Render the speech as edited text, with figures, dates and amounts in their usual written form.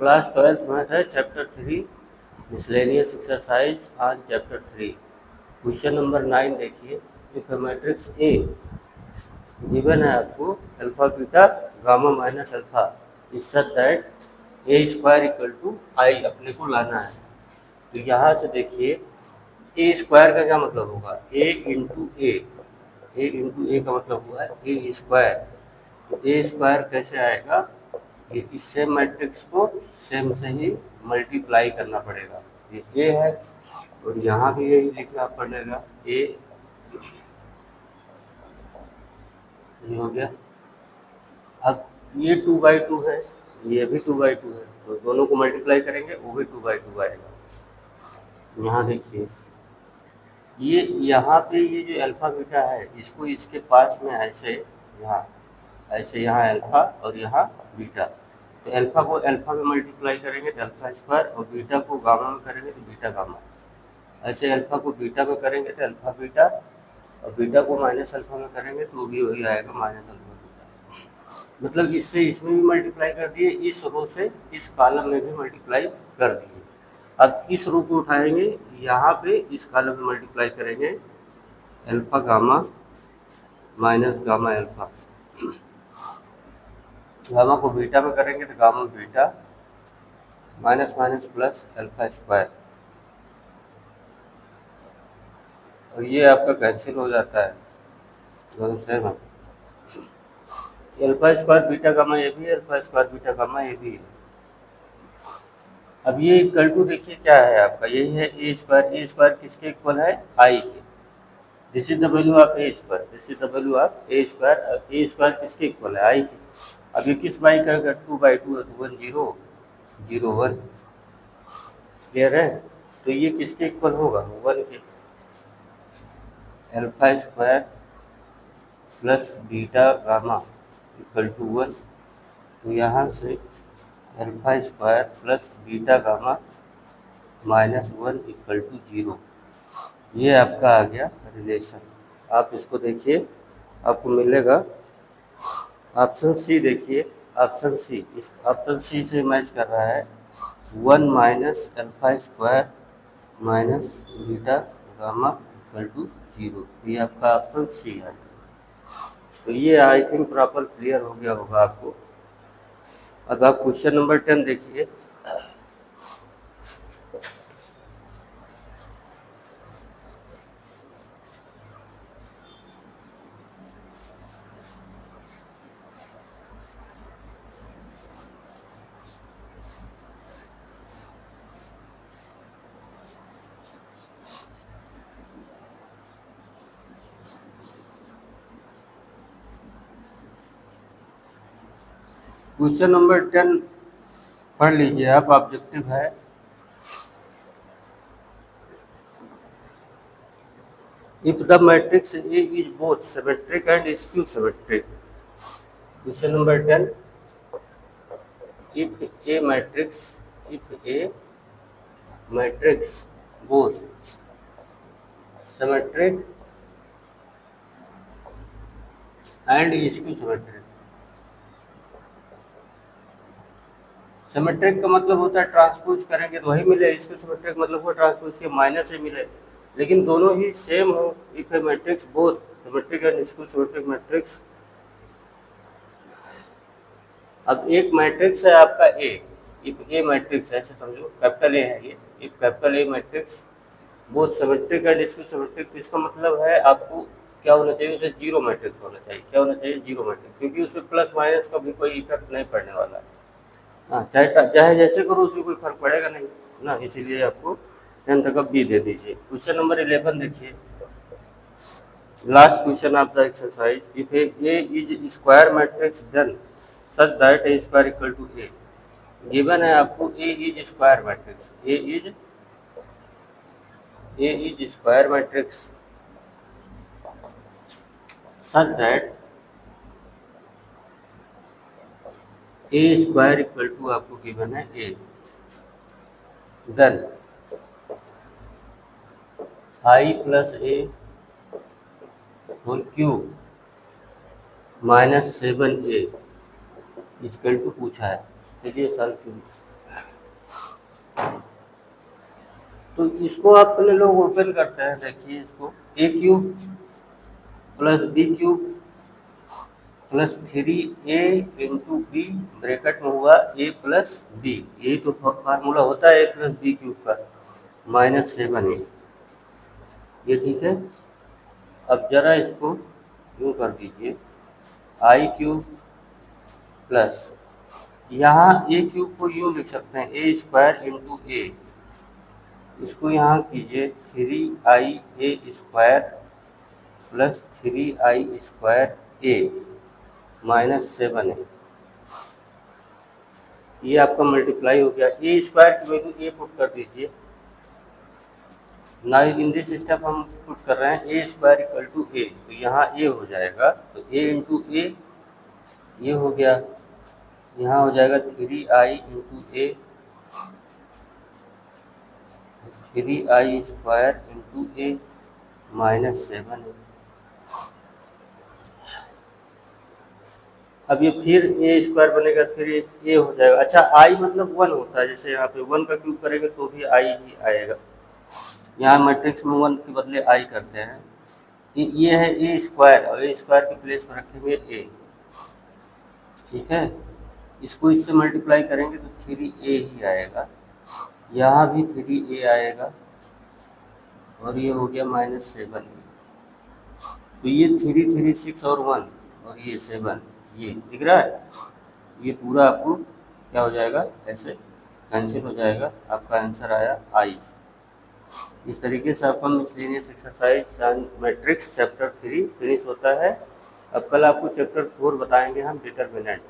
Class 12th math है, chapter 3, miscellaneous exercise on chapter 3। Question number 9 देखिए। If matrix A given है आपको alpha beta gamma minus alpha is such that A square equal to I अपने को लाना है। तो यहाँ से देखिए ए स्क्वायर का क्या मतलब होगा, ए इंटू ए का मतलब हुआ ए स्क्वायर। तो ए स्क्वायर कैसे आएगा, ये इस सेम मैट्रिक्स को सेम से ही मल्टीप्लाई करना पड़ेगा। ये ए है और यहाँ भी यही लिखना पड़ेगा, ये हो गया। अब ये 2/2 है, ये भी 2/2 है, तो दोनों को मल्टीप्लाई करेंगे वो भी 2/2 आएगा। यहाँ देखिए ये यहाँ पे ये जो अल्फ़ा बीटा है इसको इसके पास में ऐसे यहाँ अल्फ़ा और यहाँ बीटा, तो अल्फ़ा को अल्फ़ा में मल्टीप्लाई करेंगे तो अल्फ़ा स्क्वायर और बीटा को गामा में करेंगे तो बीटा गामा। ऐसे अल्फ़ा को बीटा में करेंगे तो अल्फ़ा बीटा और बीटा को माइनस अल्फ़ा में करेंगे तो भी वही आएगा माइनस अल्फ़ा बीटा। मतलब इससे इसमें भी मल्टीप्लाई कर दिए, इस रो से इस कॉलम में भी मल्टीप्लाई कर दिए। अब इस रो को उठाएंगे, यहाँ पे इस कॉलम में मल्टीप्लाई करेंगे alpha gamma minus gamma alpha. Gamma को बीटा में करेंगे तो gamma beta minus minus plus alpha square, और ये आपका कैंसिल हो जाता है, दोनों सेम है। अल्फ़ा स्क्वायर बीटा गामा ये भी है, अल्फ़ा स्क्वायर बीटा गामा ये भी है। अब ये इक्वल टू देखिए क्या है आपका, यही है ए स्क्वायर किसके इक्वल है, आई के। This is the value of A square, this is the value of A square किसके इक्वल है, आई के। अब ये किस बाई करेगा, 2/2 है तो 1 0 0 1, क्लियर है। तो ये किसके इक्वल होगा, 1 के। Alpha square plus beta gamma equal to 1, तो यहाँ से alpha square plus beta gamma -1 equal to 0, ये आपका आ गया रिलेशन। आप इसको देखिए, आपको मिलेगा ऑप्शन सी। देखिए ऑप्शन सी, इस ऑप्शन सी से मैच कर रहा है 1 minus alpha square minus beta gamma equal to 0, ये आपका ऑप्शन सी है। तो ये आई थिंक प्रॉपर क्लियर हो गया होगा आपको। अब आप क्वेश्चन नंबर 10 देखिए। क्वेश्चन नंबर 10 पढ़ लीजिए आप, ऑब्जेक्टिव है। If the matrix A is both symmetric and skew symmetric. Question number 10, if a matrix both symmetric and skew symmetric। Symmetric का मतलब होता है ट्रांसपोज करेंगे तो वही मिले, स्क्यू सिमेट्रिक मतलब वो ट्रांसपोज के माइनस से मिले, लेकिन दोनों ही सेम हो। If A matrix both symmetric and skew symmetric matrix. अब एक मैट्रिक्स है आपका ए, इफ ए मैट्रिक्स ऐसे समझो, कैपिटल ए है ये, if capital A matrix both symmetric and skew symmetric, इसका मतलब है आपको क्या होना चाहिए, उसे जीरो मैट्रिक्स होना चाहिए। क्या होना चाहिए, जीरो मैट्रिक्स, क्योंकि उसमें प्लस माइनस का भी कोई इफेक्ट नहीं पड़ने वाला है। हाँ, चाहे जैसे करो उसमें कोई फर्क पड़ेगा नहीं ना, इसीलिए आपको 10 तक बी दे दीजिए। क्वेश्चन नंबर 11 देखिए, last question of the exercise. If A is square matrix then such that A square equal to A. Given है आपको A is square matrix, A is square matrix such that A square equal to आपको given है A, then I plus A whole cube -7a equal to पूछा है। देखिए solve cube, तो इसको अपने लोग ओपन करते हैं, देखिए इसको A cube plus B cube plus 3a into B bracket में हुआ a प्लस बी, यही तो फार्मूला होता है a प्लस बी क्यूब का, -7a, ये ठीक है। अब जरा इसको यूँ कर दीजिए, आई क्यूब प्लस, यहाँ ए क्यूब को यूँ लिख सकते हैं ए स्क्वायर इंटू ए, इसको यहाँ कीजिए 3ia² प्लस 3i² -7a, ये आपका मल्टीप्लाई हो गया। ए स्क्वायर की वैल्यू ए पुट कर दीजिए, ना इन दिस स्टेप हम पुट कर रहे हैं ए स्क्वायर इक्वल टू ए, तो यहाँ ए हो जाएगा, तो ए इंटू ए ये हो गया, यहाँ हो जाएगा 3i इंटू ए 3i² इंटू ए -7। अब ये फिर ए स्क्वायर बनेगा, फिर ए हो जाएगा। अच्छा आई मतलब 1 होता है, जैसे यहाँ पे 1 का क्यूब करेंगे तो भी आई ही आएगा, यहाँ मैट्रिक्स में 1 के बदले आई करते हैं। ये है ए स्क्वायर और ए स्क्वायर के प्लेस पर रखेंगे ए, ठीक है। इसको इससे मल्टीप्लाई करेंगे तो 3a ही आएगा, यहाँ भी 3a आएगा और ये हो गया -7। तो ये 3 3 6 और 1 और ये 7, ये दिख रहा है, ये पूरा आपको क्या हो जाएगा, ऐसे कैंसिल हो जाएगा, आपका आंसर आया आई। इस तरीके से आपका miscellaneous exercise and matrix chapter 3 finish होता है। अब कल आपको चैप्टर 4 बताएंगे हम, डिटरमिनेंट।